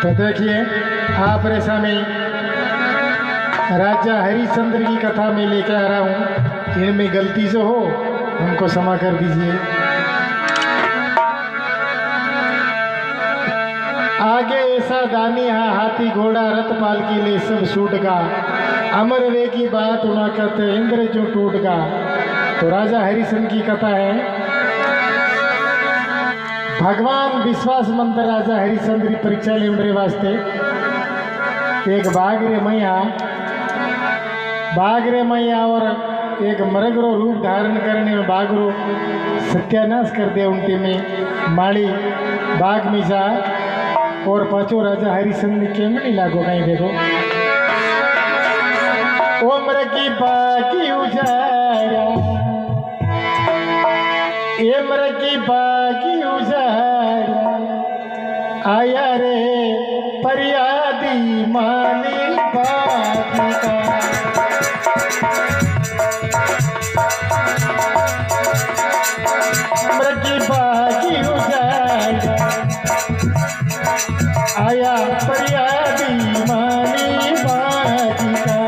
तो देखिए आप रेशा में राजा हरिश्चंद्र की कथा में लेकर आ रहा हूँ। इनमें गलती जो हो हमको क्षमा कर दीजिए। आगे ऐसा दानी हाथी घोड़ा रथ पालकी ले सब छूट का, अमर रे की बात उना कहते इंद्र जो टूट का। तो राजा हरिश्चंद्र की कथा है। भगवान विश्वास मंत्र राजा हरिश्चंद्र की परीक्षा ले मेरे वास्ते एक बाघ रे मैया और एक मरगरो रूप धारण करने में बाघरो सत्यानाश कर दे उनके में माड़ी बाघ मीसा और पाचो राजा हरिश्चंद्र के में नहीं लागो कहीं देखो उम्र की बाकी उजाड़ा उम्र की बाकी उजाड़ा आया रे परियादी माली बाकी का उम्र की बाकी उजाड़ा आया परियादी माली बाकी का।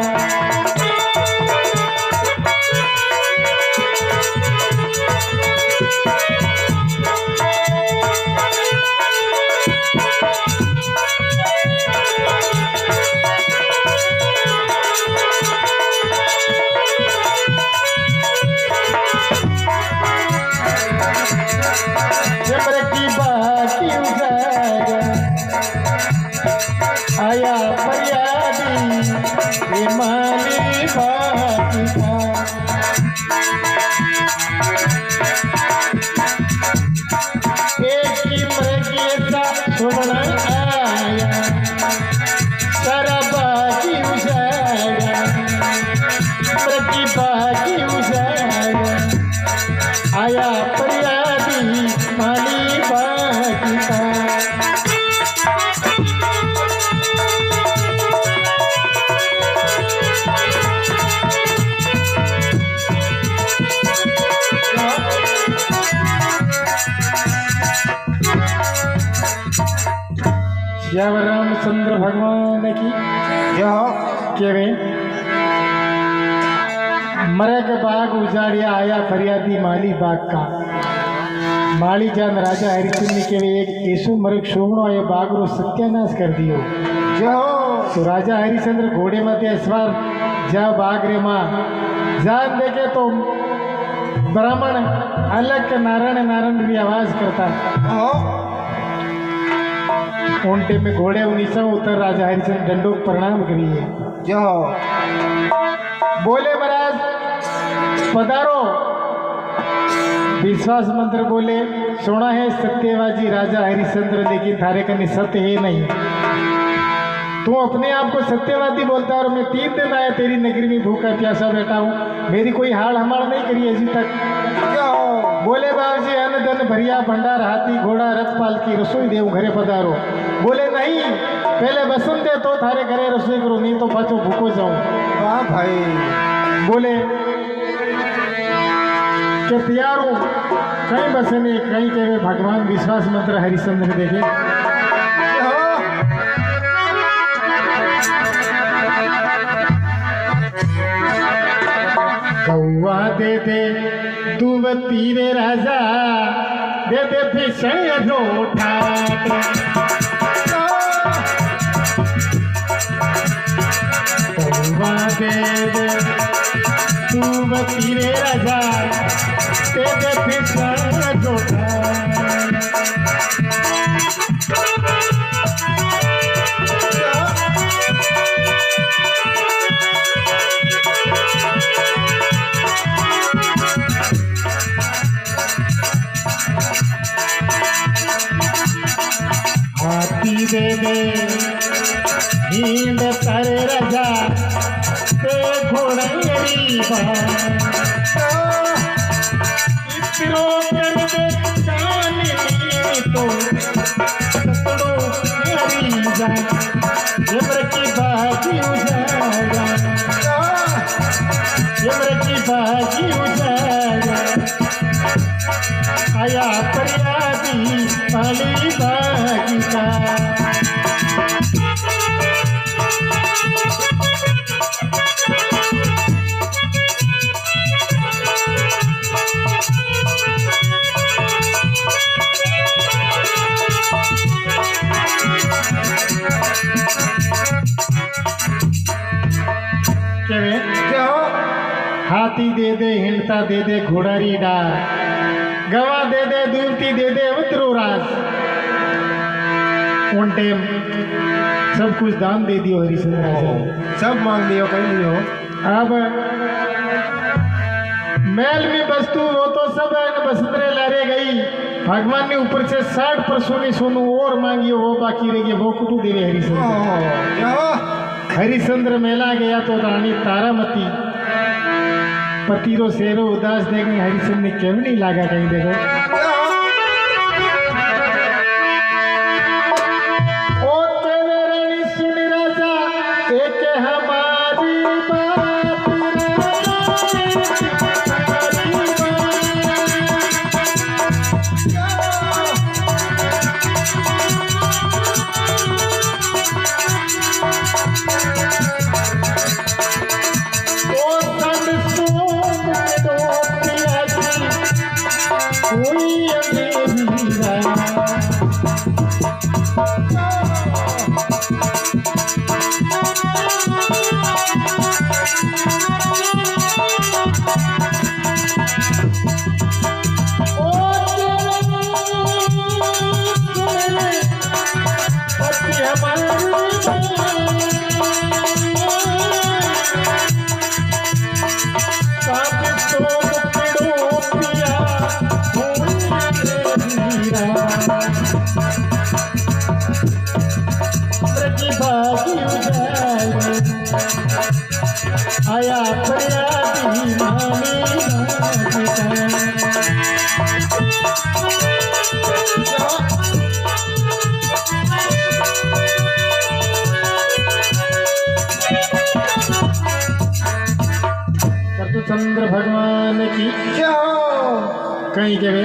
आया फरियादी ये माली बाकी का। एक की मृगी सा सुनना आया सारा बाकी उजाड़ा मृगी बाकी उजाड़ा आया फरियादी माली बाकी का। जय रामचंद्र भगवान की केवे मरग बाग उजाड़िया आया फरियादी माली बाग का। माली जान राजा हरिश्चंद्र केवे एक ऐसो मरग शोभनो आयो बाग रो सत्यानाश कर दियो। तो राजा हरिश्चंद्र घोड़े में सवार जा बाग रे माँ जान देखे तो ब्राह्मण अलग नारायण नारायण की आवाज करता। उनटे में घोड़े उन्नीसा उतर राजा हरिश्चंद्र दंडों प्रणाम करिए। जो बोले महाराज पधारो। विश्वास मंत्र बोले सुना है सत्यवाजी राजा हरिश्चंद्र लेकिन थारे कने सत्य है नहीं। तू अपने आप को सत्यवादी बोलता और मैं 3 दिन आया तेरी नगरी में भूखा प्यासा बैठा हूँ, मेरी कोई हाड़ हमाड़ नहीं करी अभी तक। बोले बाबूजी अन्न धन भरिया भंडार हाथी घोड़ा रथ पालकी रसोई देव घरे पधारो। बोले नहीं पहले बसन दे तो थारे घरे रसोई करो नहीं तो पाछो भूखो जाऊं। वाह भाई। बोले के तैयार हूँ कहीं बसने कहीं के भगवान विश्वास मंत्र हरिश्चंद्र देखे। कौआ दे दे दुवती रे राजा दे दे भीषण रोठा। कौआ दे दे दुवती रे राजा दे दे भीषण रोठा। हाथी दे दे हींद तारे राजा ते घोड़ंगरी इतरो कर दे जाने तो सतड़ो हरी जाए यमर की बाजी उजाड़ा यमर की बाजी उजाड़ा आया फरियादी माली बागी का। हाथी दे दे हिंडता दे दे घोड़ारी डार, गवा दे दे दूरती दे दे अवतरो राज। उन टाइम सब कुछ दान दे दियो हरिश्चंद्र राजा, सब मांग लियो कहीं लियो। अब महल में वस्तु वो तो सब बसंतरे लारे गई, भगवान ने ऊपर से 60 सोने सोनू और मांगी, वो बाकी रह गया, वो कुटू देवे हरिश्चंद्र। हरिश्चंद्र मेला गया तो रानी तारामती पतिरो शेरो उदास देखने हरिश्चंद्र ने क्यों नहीं लागा कहीं देखो। ओ तेरे रानी सुन राजा एक हमारी बात, आया चंद्र भगवान की कहीं के वे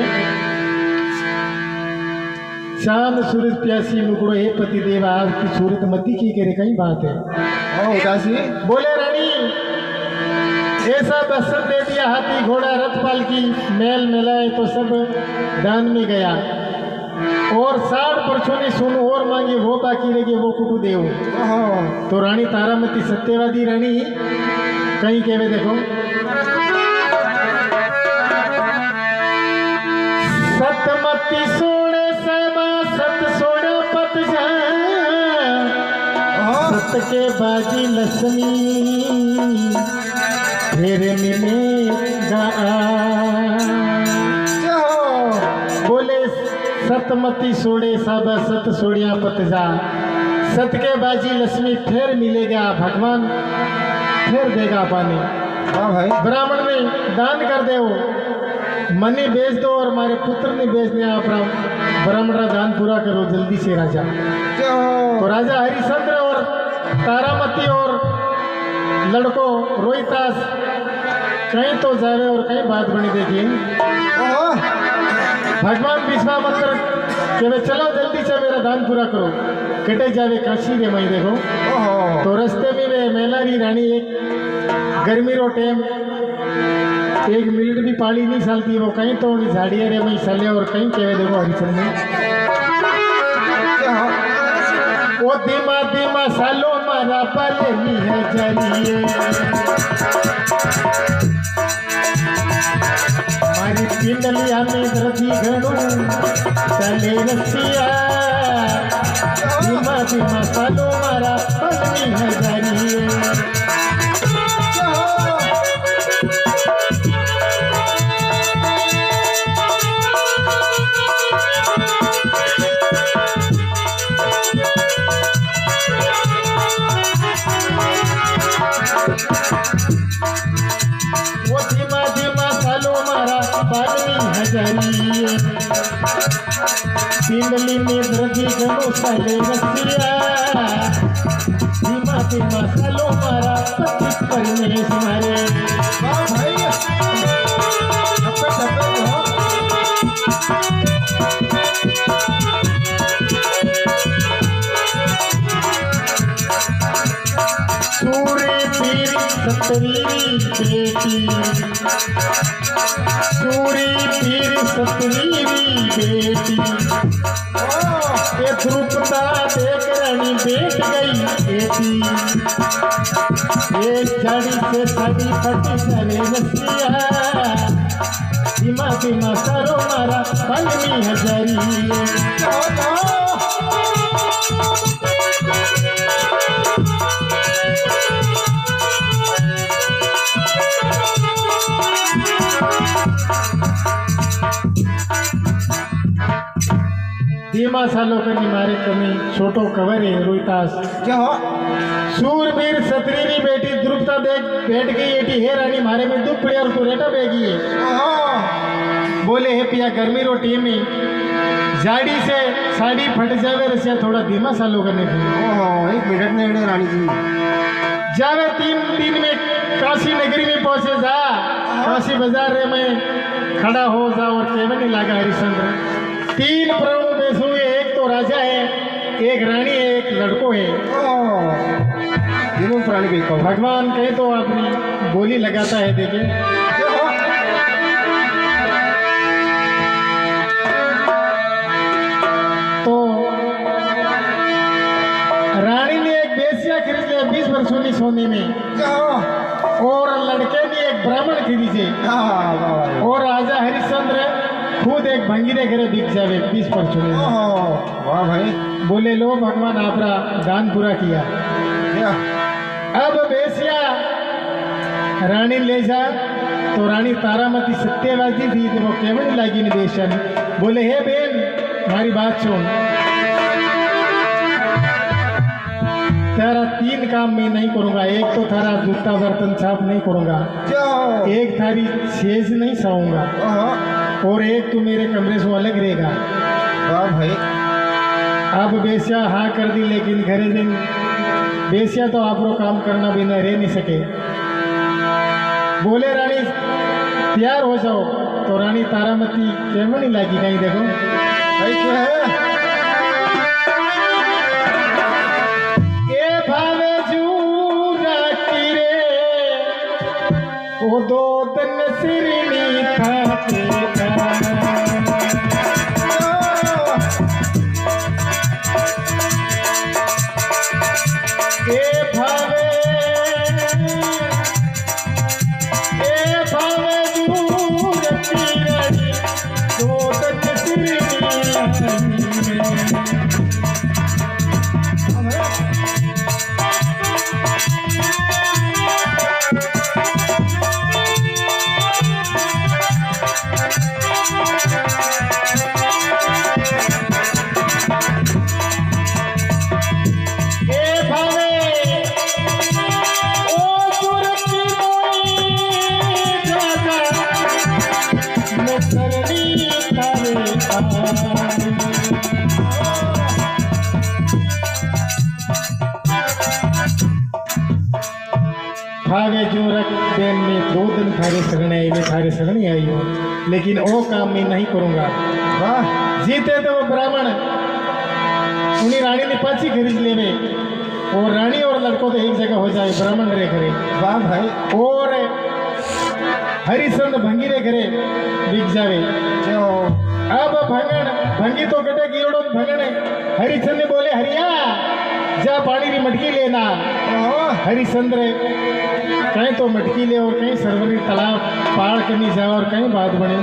शाम सूरज प्यासी मुकुड़ो हे पति देव आपकी सूरत मती की करे कहीं बात है। उदासी बोले रानी ऐसा दर्शन दे दिया, हाथी घोड़ा रथ पालकी मेल मिलाए तो सब दान में गया, और 60 परसों ने सुनो और मांगे, वो बाकी रह गए, वो कुटू देव। तो रानी तारामती सत्यवादी रानी कहीं कहवे देखो, सतमती सोने सबा सत सोने पत जा, सत के बाजी लक्ष्मी फिर मिलेगा। बोले सतमती सोड़े सबा सत सोड़िया पत जा, सत के बाजी लक्ष्मी फिर मिलेगा, भगवान फिर देगा पानी। हाँ भाई, ब्राह्मण ने दान कर दे, वो मनी बेच दो और हमारे पुत्र ने बेच दिया, आप ब्राह्मण का दान पूरा करो जल्दी से राजा। तो राजा हरिश्चंद्र और तारामती और लड़को रोहितास कहीं तो जावे और कहीं बात बनी देखिए। भगवान विश्वामित्र कहवे चलो जल्दी से मेरा दान पूरा करो, कटे जावे काशी रे मई देखो। तो रास्ते में वे मेलारी रानी एक गर्मी रो टाइम 1 मिनट भी पानी नहीं सालती, वो कहीं तो झाड़िया रे मई सले और कहीं कहवे देखो हरिश्चंद्र वो धीमा धीमा सालो मारा पलेनी है जलिए, मारी पिंडलिया में धरती घड़ू चले रसिया, धीमा धीमा सालो मारा पलेनी है जलिए। वो धीमा धीमा सालो मारा बालनी हजारी, पिंडली में धरती घड़ू साले रसिया, धीमा धीमा सालो मारा पति परमेश मारे। सूर्य पीर सतवीरी बेटी, सूरी वीर सतवीरी बेटी। ये द्रुपदा देख रानी बैठ गई बेटी, ये जड़ी से सड़ी फटी सरे रसिया, धीमा धीमा सरो मारा पलमी हजारी। धीमा सालों का निमारे कमी छोटो कवर है रोहितास। क्या हो सूरवीर सतरीरी बेटी द्रुपदा देख बैठ गई एटी हे रानी मारे में दुख पड़े और तू रेटा बेगी है। बोले हे पिया गर्मी रोटी में जाड़ी से साड़ी फट जावे रसिया थोड़ा धीमा सालों करने ओहो 1 मिनट नहीं रानी जी जावे 3 दिन में काशी नगरी में पहुंचे जा, काशी बाजार रे में खड़ा हो जा और केवल लागा हरिश्चंद्र। 3 प्रभु बेस हुए, एक तो राजा है, एक रानी है, एक लड़को है। तीनों प्राणी भी कहो भगवान कहे तो अपनी बोली लगाता है देखे। तो रानी ने एक बेसिया खरीद लिया 20 वर्षों की सोने में, और लड़के ने एक ब्राह्मण खरीदे, और राजा हरिश्चंद्र खुद एक भंगीरे घरे बिक जावे 20 वर्षों में। वाह भाई बोले लो भगवान आपरा दान पूरा किया। अब बेसिया रानी ले जा, तो रानी तारामती सत्यवादी थी, तो वो केवल लगी निवेशन। बोले हे बेन हमारी बात सुन, तेरा 3 काम मैं नहीं करूंगा। एक तो थारा जूता बर्तन साफ नहीं करूंगा, एक थारी सेज नहीं साऊंगा, और एक तू मेरे कमरे से अलग रहेगा। वाह भाई अब बेसिया हाँ कर दी, लेकिन घरे दिन बेसिया तो आप लोग काम करना बिना रह नहीं सके। बोले रानी तैयार हो जाओ, तो रानी तारामती केवल नहीं लगी कहीं देखो भाई क्या है भावे जूरा किरे ओ 2 दिन सिरनी था भावे जो रख बेन में 2 दिन थारे शरण आई, मैं थारे शरण ही आई हूँ, लेकिन वो काम मैं नहीं करूँगा। वाह जीते तो वो ब्राह्मण उन्हीं रानी ने पाची खरीद लेवे, और रानी और लड़को तो एक जगह हो जाए, ब्राह्मण रे करे। वाह भाई और हरिश्चंद्र भंगी रे करे बिक जावे। अब भंगी तो कटे कीड़ो भंगण हरिश्चंद्र बोले हरिया जा पानी की मटकी लेना। हरिश्चंद्र कहीं तो मटकी ले और कहीं सरवरी तालाब पार करनी जाए, और कहीं बात बने।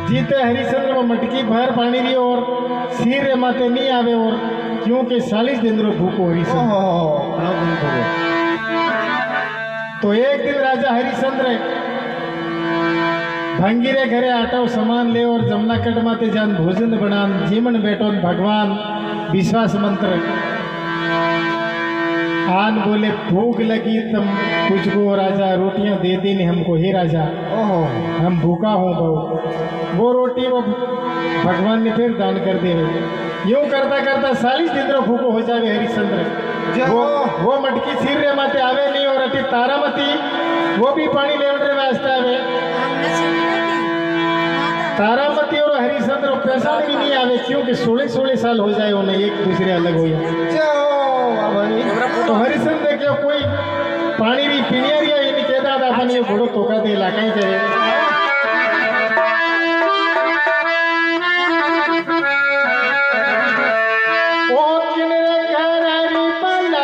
जीते हरिश्चंद्र वो मटकी भर पानी दी और सिर रे माते नहीं आवे, और क्योंकि 40 दिन रो भूखो हरिश्चंद्र। तो एक दिन राजा हरिश्चंद्र भंगीरे घरे आटो सामान ले और जमुना कट माते जान भोजन बनान जीवन बैठो भगवान विश्वास मंत्र आन बोले भूख लगी तुम तुझको राजा रोटियां दे देने हमको, हे राजा हम भूखा हो बहु। वो रोटी वो भगवान ने फिर दान कर दे। यूं करता करता 40 दिन रो भूखो हो जावे हरिश्चंद्र। वो मटकी सिर रे माते आवे नहीं, और अति तारामती वो भी पानी लेवड़ रे वास्ते आवे। तारामती और हरिश्चंद्र पैसा भी नहीं आवे, क्योंकि 16 साल हो जाए उन्हें एक दूसरे अलग हो जाए। भाई तो हरिश्चंद्र देखियो कोई पानी भी पीनिया रिया इन कहता था अपन ये घोड़ो तोका दे ला कहीं करे ओ किनरे घरारी पला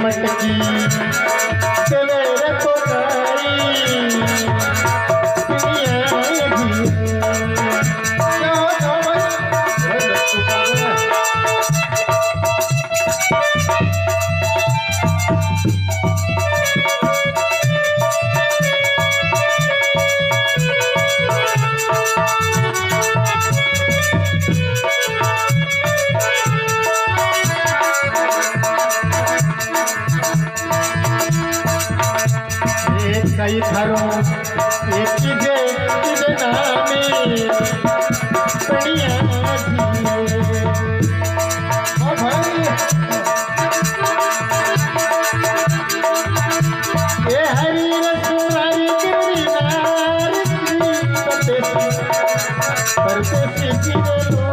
मटकी चले रखो कई थारो एक जे नामे बढ़िया ओ भाई ए हरी रसुरारी गिरी नार परदेसी जीवे लो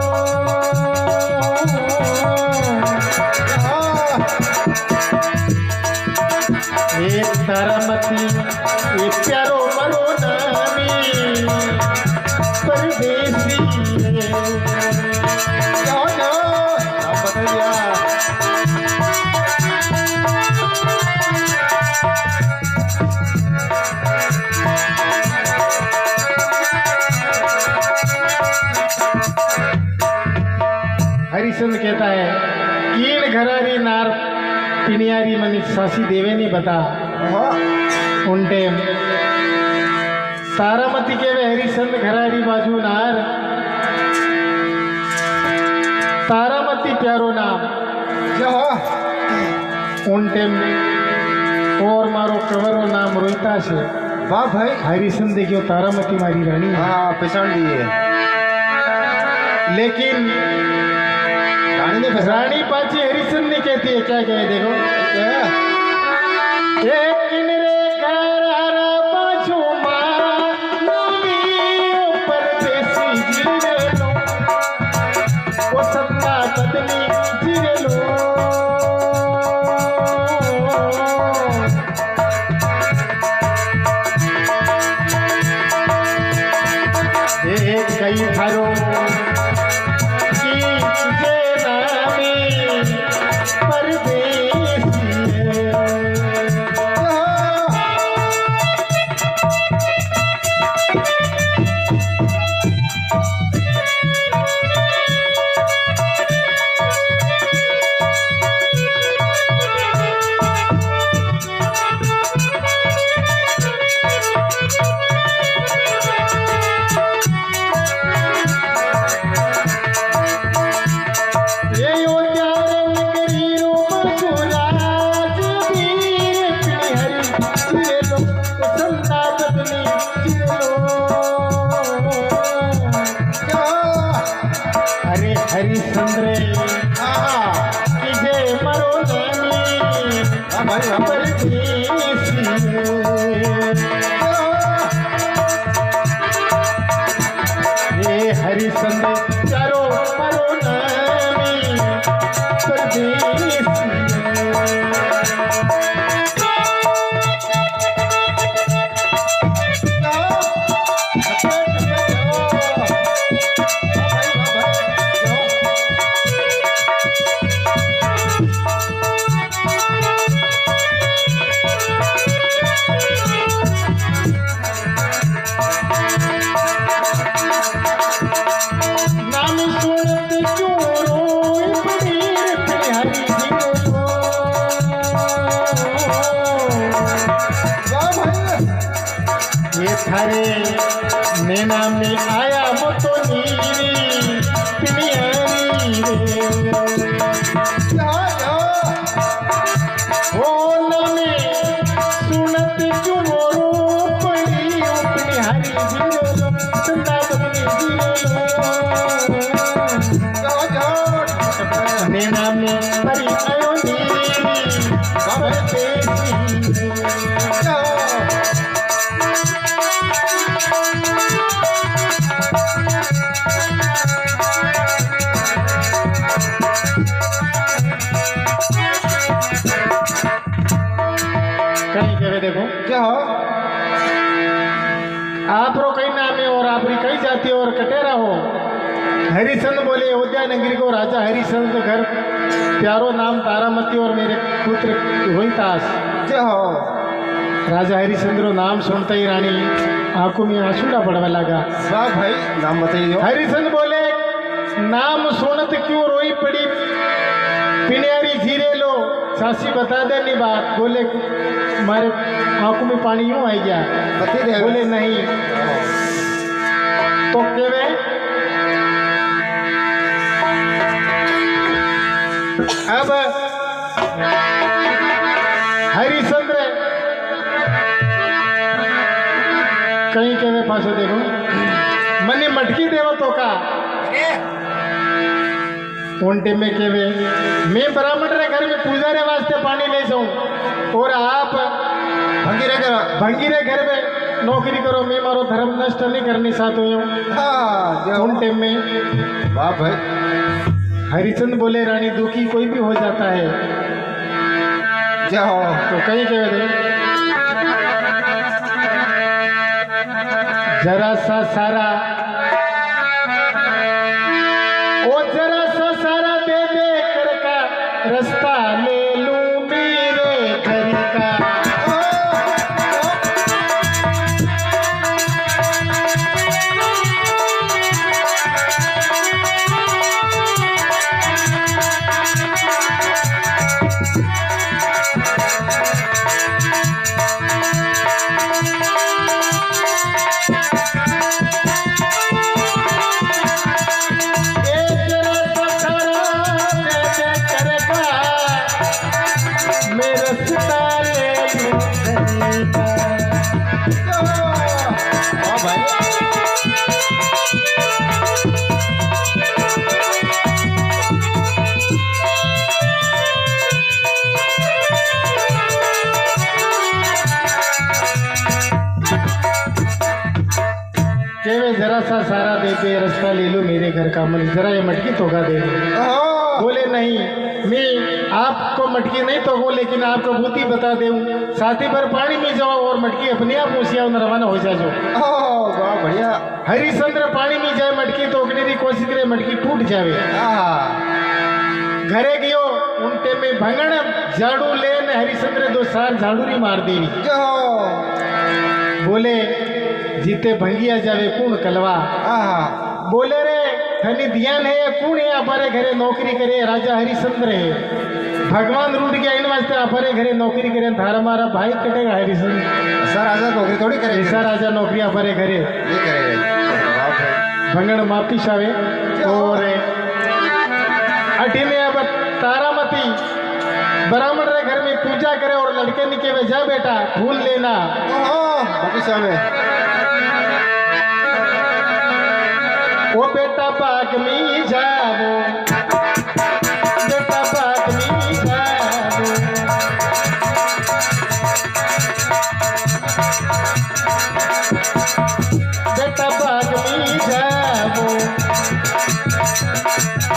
एक तारामती एक प्यारो मरो नामी परदेसी बताइया हरिश्चंद्र कहता है कीन घरारी नार पिनियारी मनी सासी देवे ने बता उन टेम तारामती के वे हरिश्चंद्र घरारी बाजू नार तारामती प्यारो नाम उन टेम और मारो कवरो नाम रोहिता से वाह भाई हरिश्चंद्र देखियो तारामती मारी रानी हाँ पहचान लिए लेकिन रानी पाची हरिश्चंद्र ने कहती है क्या कहे देखो कई थारो की जे नामे परदेसी हरिश्चंद्र की जय मरो परदेसी ये हरिश्चंद्र चारो मरो नामी परदेसी ये थारे नैना में आया वो तो नीरी पिनियारी ओ नमे सुनत क्यों रो पड़ी जाओ जाओ नैना में परी आयो नीली खबर तेरी जाओ कहीं कहे देखो जाओ आप रो कहीं नाम है और आप री कई जाती और कटेरा हो। हरिचंद बोले अयोध्या नगरी को राजा हरिचंद घर प्यारो नाम तारामती और मेरे पुत्र रोहितास। जाओ राजा हरिचंद्र नाम सुनते ही रानी आंखों में आंसूड़ा पड़वा लगा। वाह भाई नाम बताइए हरिचंद बोले नाम सुनत क्यों रोई पड़ी पिनियारी जीरे लो सासी बता दे नहीं बात। बोले हमारे आंखों में पानी यूं आ गया। बता दे बोले नहीं तो केवे अब हरिचंद्र कहीं केवे पासो देखो मने मटकी देव तो का उनटे में केवे मैं ब्राह्मण रे घर में पूजा रे वास्ते पानी ले जाऊं और आप भंगीरे घर में नौकरी करो। मैं मारो धर्म नष्ट नहीं करनी चाहता हूँ। हाँ जाओ उन टाइम में वाह भाई हरिचंद बोले रानी दुखी कोई भी हो जाता है। जाओ तो कहीं कहे थे जरा सा सारा ओ जरा सा सारा दे दे कर का रास्ता ले लूं मेरे घर का। जरा सा सारा दे के रास्ता ले लो मेरे घर का। मन जरा ये मटकी तोगा दे दो। बोले नहीं मैं आपको मटकी नहीं तो वो लेकिन आपको बूती बता दूं साथी भर पानी में जाओ और मटकी अपने आप मुसिया रवाना हो जाओ। वाह बढ़िया हरिचंद्र पानी में जाए मटकी तोड़ने की कोशिश करे मटकी टूट जावे। घरे गयो उनटे में भंगण झाड़ू लेन हरिचंद्र दो सार झाड़ू री मार देवी। बोले जीते भंगिया जावे कौन कलवा। बोले रे धनी ध्यान है कौन है हमारे घरे नौकरी करे। राजा हरिचंद्र है भगवान रूट गया इन वास्ते हमारे घरे नौकरी करे। थारा मारा भाई कटेगा हरिचंद्र। ऐसा राजा नौकरी थोड़ी करे। ऐसा राजा नौकरी हमारे घरे ये करेगा भंगण मापिश आवे। और अठीने अब तारामती ब्राह्मण रे घर में पूजा करे और लड़के निके जा बेटा फूल लेना। ओ बेटा बाग में जाओ बेटा बाग में जाओ। बेटा बाग में जाओ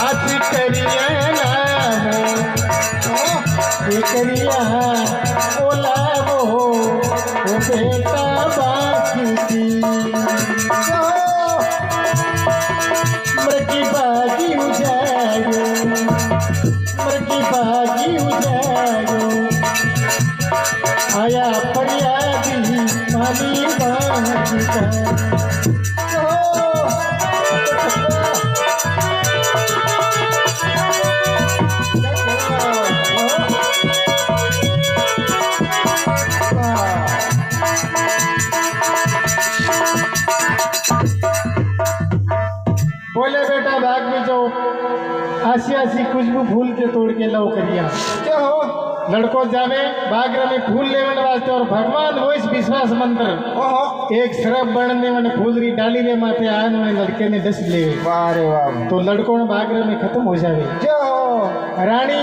आज करिया नाम करिया बोलावो ओ बेटा बाकी मृगी बागी उजायो मृगी बागी उजायो। आया फरियादी मानी बागी का। बोले बेटा बाग में जाओ आसी आसी खुशबू फूल के तोड़ के लो करिया क्या हो लड़को जावे बाग में फूल लेवन वास्ते और भगवान वो इस विश्वास मंत्र ओहो एक सरब बनने मन फूलरी डाली रे माथे आन में लड़के ने डस ले वाह रे वाह तो लड़कों ने बाग में खत्म हो जावे क्या हो रानी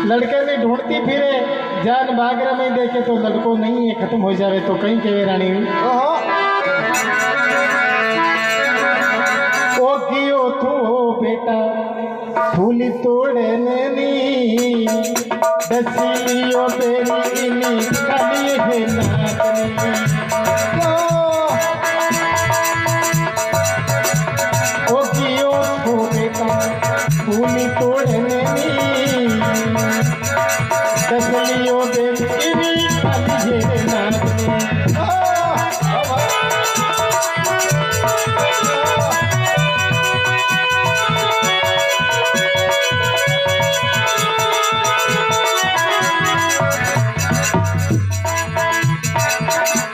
लड़के में ढूंढती फिरे जान बाग में देखे तो लड़को नहीं है खत्म हो जावे तो कहीं कहे रानी ओहो ओ कियो तू हो बेटा फूल तोड़ने नी दसियो बेरी नी काली है नाचनी ओ कियो तू बेटा फूल तोड़ने नी दसियो बेरी नी काली है नाचनी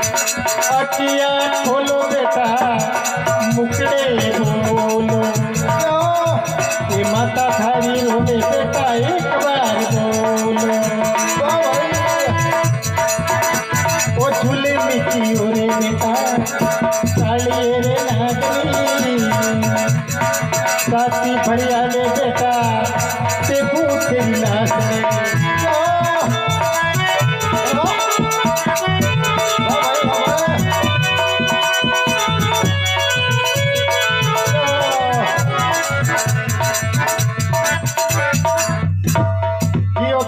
अखियाँ खोलो बेटा मुकड़े बोलो ये माता थारी रोने बेटा एक बार बोलो ओ झूले मिट्टी रे बेटा काली रे नागनी साथी भरिया ले बेटा ते भूखे नाचने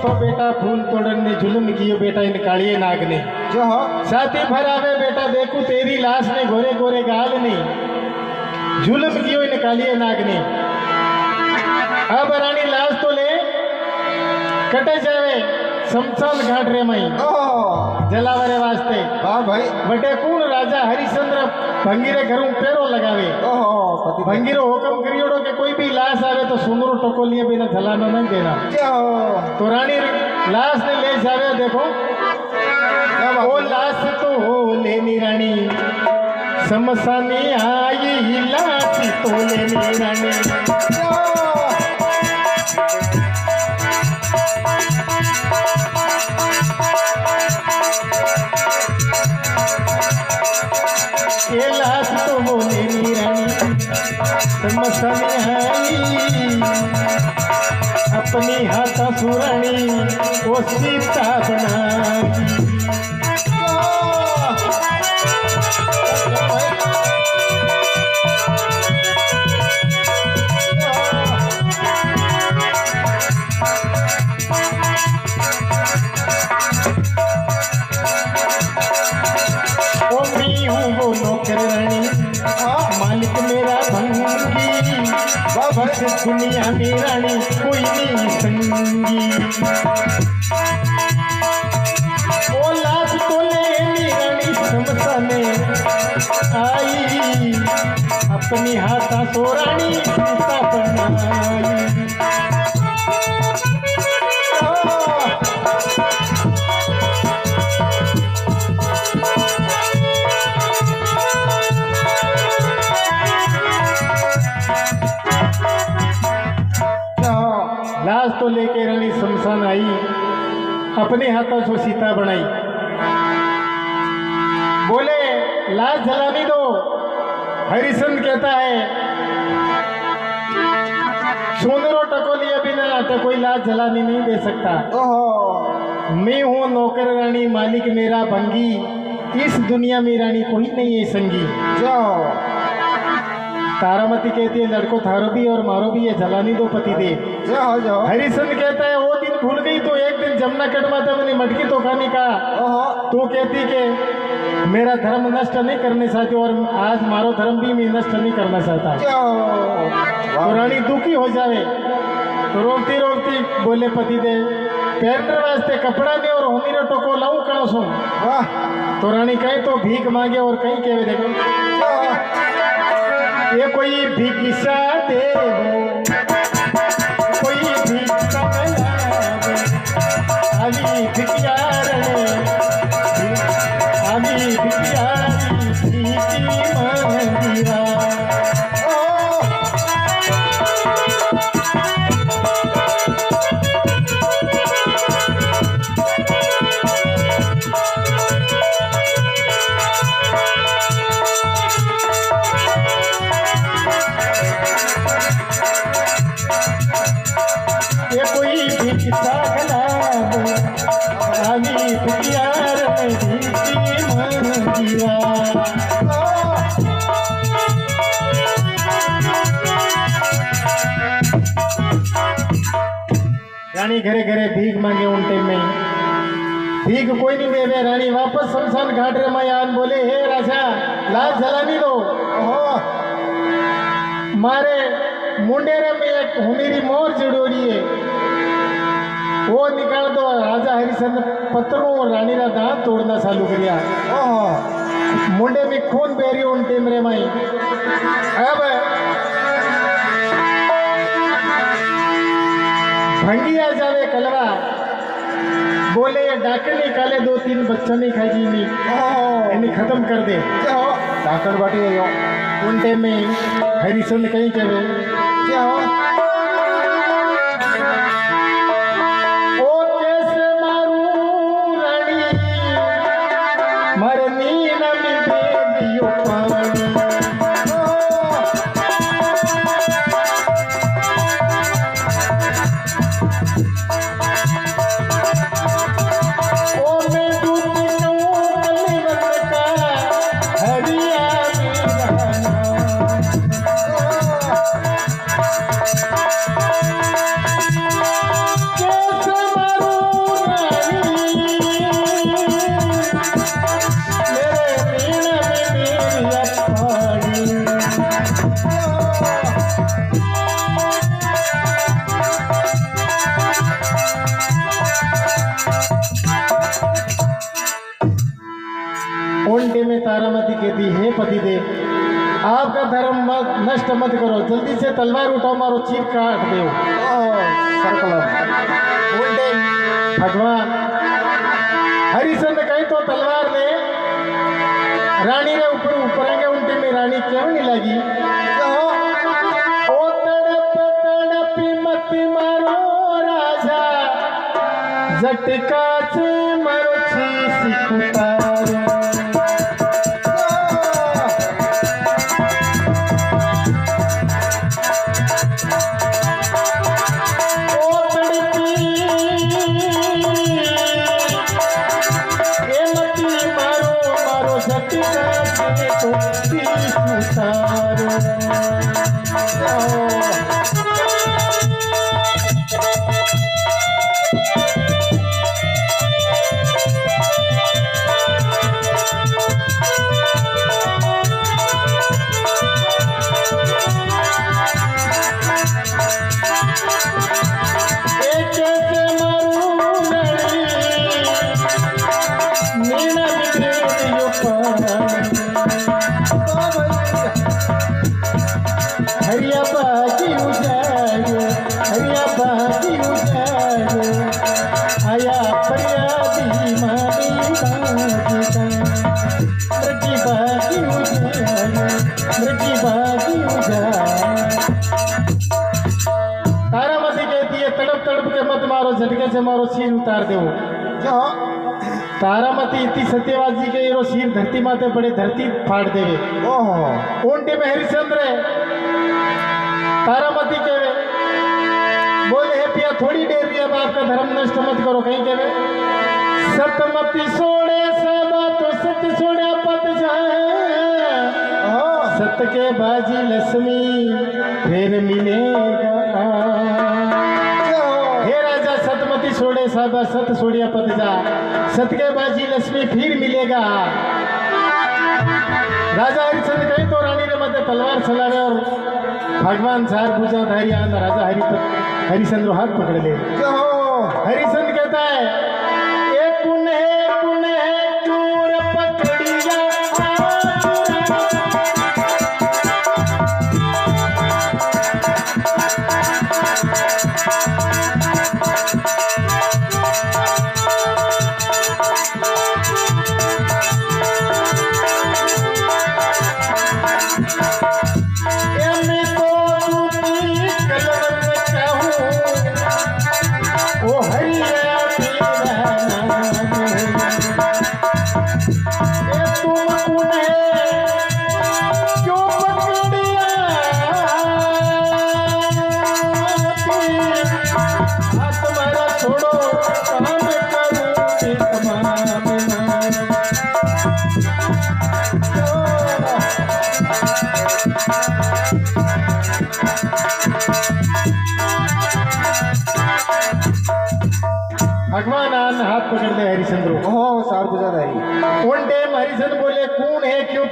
तो बेटा फूल तोड़ने जुलम कियो बेटा इन कालिए नाग ने जो हो साथी भरावे बेटा देखू तेरी लाश में गोरे गोरे गाल ने जुलम कियो इन कालिए नाग ने अब रानी लाश तो ले कटे जावे शमशान घाट रे मई ओहो जलावरे वास्ते वाह भाई बटे कौन राजा हरिश्चंद्र भंगीरे घरों पेरो लगावे ओहो पति भंगीरो हुक्म करियोड़ो के कोई भी लाश आवे तो सुंदरो टकोलिए बिना जलाना नहीं देना क्या हो तो रानी लाश ने ले जावे देखो वो लाश तो हो लेनी रानी शमशानी आई लाश तो लेनी रानी ये लाश तो हो लेनी रानी शमशानी आई अपनी हाथा सुरानी वो सीता बनाई ओ मैं हूँ वो नौकरानी मालिक मेरा भंगी बाबा से दुनिया में रानी कोई नहीं संगी ओ लाश तो ले रानी शमशाने आई अपनी हाथा सोरानी सीता बनाई लाश तो लेके रानी शमशान आई अपने हाथों से सीता बनाई बोले लाश जलानी दो हरिश्चंद्र कहता है सुंदरो टकोलिया बिना तो कोई लाश जलानी नहीं दे सकता ओहो मैं हूँ नौकर रानी मालिक मेरा भंगी इस दुनिया में रानी कोई नहीं है संगी जाओ तारामती कहती है लड़को थारो भी और मारो भी है जलानी दो पति दे जाओ जाओ हरिश्चंद्र कहता है वो दिन भूल गई तो एक दिन जमुना कटवा था मैंने मटकी तो खाने का ओहो तो कहती कि मेरा धर्म नष्ट नहीं करने चाहती और आज मारो धर्म भी मैं नष्ट नहीं करना चाहता जाओ तो रानी दुखी हो जावे तो रोकती रोकती बोले पति दे पहनने वास्ते कपड़ा दे और होनी रो टोको लाऊं कहाँ सो वाह तो रानी कहीं तो भीख मांगे और कहीं कहे देखो ये कोई भिक्षा दे कोई भिक्षा अभी भिक्षारणे अभी भिक्षारी मंदिरा रानी घरे घरे भीख मांगे उन टाइम में भीख कोई नहीं देवे। रानी वापस शमशान घाट रे मैं आन बोले हे राजा लाश जलानी दो। ओहो मारे मुंडेरे में एक हुनेरी मोर जड़ोरी है वो निकाल दो। राजा हरिश्चंद्र पत्थरों और रानी का दांत तोड़ना चालू करिया। ओहो मुंडे में खून बह रही उन टेमरे में। अब भंगिया जावे कलवा बोले ये डाकन निकाले 2-3 बच्चा नहीं खाएगी नहीं ओहो इन्हें खत्म कर दे। क्या हो डाकण बाटी है यो उन टाइम में हरिश्चंद्र कहीं कहे क्या हो ओ कैसे मारू रानी मरनी न मिले दियो पानी। ओ मैं दूध पीऊं कलिवत का हरिया दीवाना। कैसे मारू रानी मेरे मीना में मेरी पानी। उल्टे में तारामती कहती हे पतिदेव आपका धर्म मत नष्ट मत करो जल्दी से तलवार उठाओ मारो चीर काट दो। ओहो सर्कलम उल्टे भगवान हरिश्चंद्र कहीं तो तलवार ले रानी ने ऊपर ऊपरेंगे उल्टे में रानी क्यों नहीं लगी। क्या हो ओ तड़प तड़पी मत मारो राजा झटका से मरो छीसी उतारो। ओ तड़पी ए मती मारो मारो झटका से तो छीसी उतारो। कैसे मारू रानी मीना बिगड़े दियो पानी। हरिया बाजी उजाड़ो हरिया बाजी उजाड़ो आया फरियादी मारी बाजी मृगी बाजी उजाड़ो मृगी बाजी उजाड़ो। तारामती कहती है तड़प तड़प के मत मारो झटके से मारो सिर उतार दो। क्या हो तारामती इतनी सत्यवाद जी के ये सिर धरती माते पड़े धरती फाड़ देवे। ओहो उनके में हरिश्चंद्र तारामती कहे बोले हे पिया थोड़ी देर रही अब आपका धर्म नष्ट मत करो। कहीं कहे सतमती सोड़े सबा तो सत सोड़ा पत जाए ओहो सत के बाजी लक्ष्मी फिर मिलेगा। क्या हो हे राजा सतमती छोड़े साबा सत छोड़िया पत जा सत के बाजी लक्ष्मी फिर मिलेगा। राजा हरिश्चंद्र कहीं तो रानी ने मध्य तलवार चलावे और भगवान चार भुजाधारी आंद राजा हरिश्चंद्र हाथ पकड़ ले। क्या हो हरिश्चंद्र कहता है एक पुण्य चूर पकड़िया मैं तो दूती कलवत कहूँ ओ हरिया तुम पुण्य क्यों पकड़िया हाथ तुम्हारा छोड़ो काम करूँ तमाम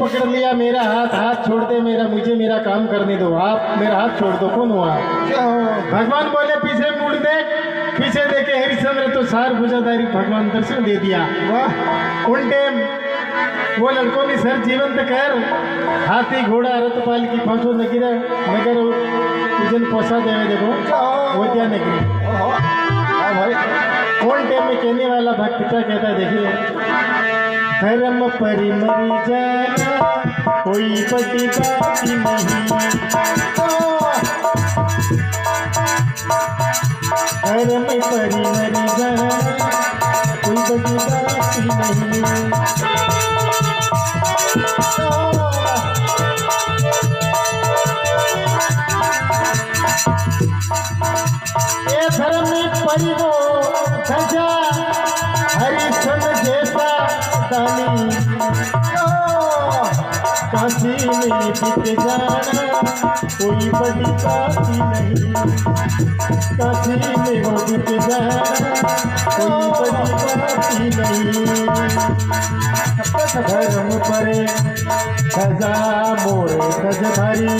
पकड़ लिया मेरा हाथ, हाथ छोड़ दे मेरा, मुझे मेरा काम करने दो, आप मेरा हाथ छोड़ दो। कौन हुआ? क्या हो? भगवान बोले पीछे मुड़ देख। पीछे देखे हरिश्चंद्र तो सार भुजाधारी भगवान दर्शन दे दिया। वाह, उन टाइम वो लड़कों ने सर जीवंत कर हाथी घोड़ा रथपाल की पांचों नगर नगर पूजन पोसा देवे। देखो क्या हो? वो क्या नगरी। ओहो, हाँ भाई, कौन टाइम में कहने वाला भक्त क्या कहता है? देखिए, धर्म परि मरि जाना कोई बड़ी बात नहीं, धर्म परि मरि जाना कोई बड़ी बात नहीं। ये धर्म परिवो धजा हरिश्चंद्र जैसा दानी, काशी में बिक जाना कोई बड़ी बात नहीं, काशी में वो बिक जाना कोई बड़ी बात नहीं। धर्म परे धजा मोरे धज धरी,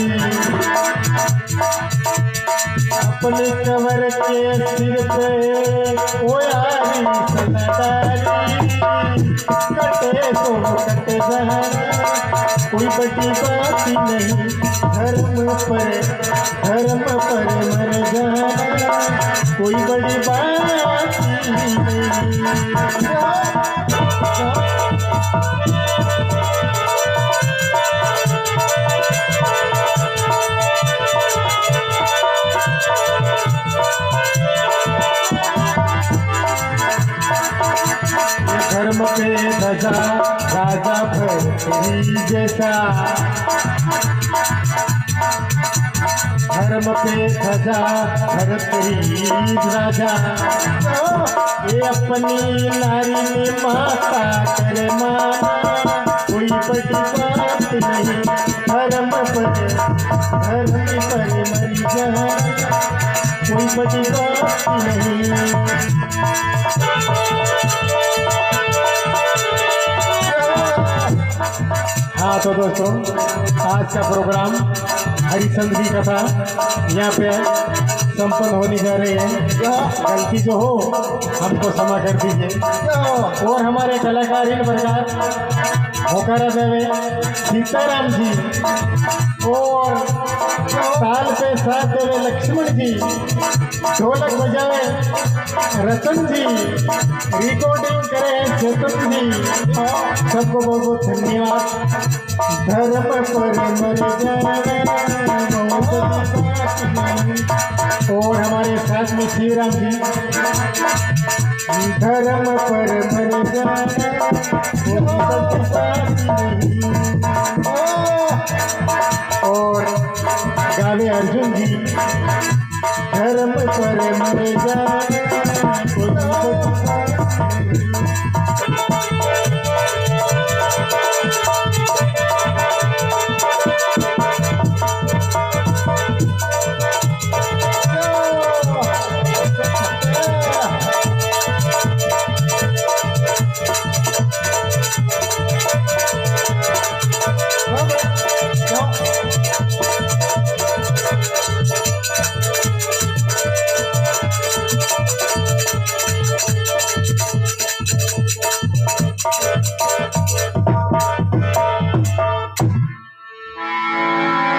अपने कमर के सिर पे वो यारी सदारी, कटे तो कटे जाना कोई बड़ी बात नहीं, धर्म पर मर जाना कोई बड़ी बात नहीं। धर्म पे धजा राजा भरतरी जैसा, धर्म पे धजा भरतरी राजा, ये अपनी नारी में माता करे माना कोई बड़ी बात नहीं, धर्म पर मरी जाना कोई बड़ी बात नहीं। हाँ तो दोस्तों, आज का प्रोग्राम हरिश्चंद्र की कथा यहाँ पे संपन्न होने जा रही है। गलती जो हो हमको क्षमा कर दीजिए। और हमारे कलाकार इन प्रकार होकारा देवे सीताराम जी, और ताल पे साथ देवे लक्ष्मण जी, ढोलक बजावे रतन जी, रिकॉर्डिंग करे चेतन जी, सबको बहुत बहुत धन्यवाद। धर्म पर मर जाना और हमारे साथ में श्रीराम जी, धर्म पर मर जाना और गावे अर्जुन जी, धर्म पर मर जाना।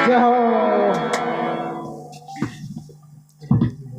क्या हो?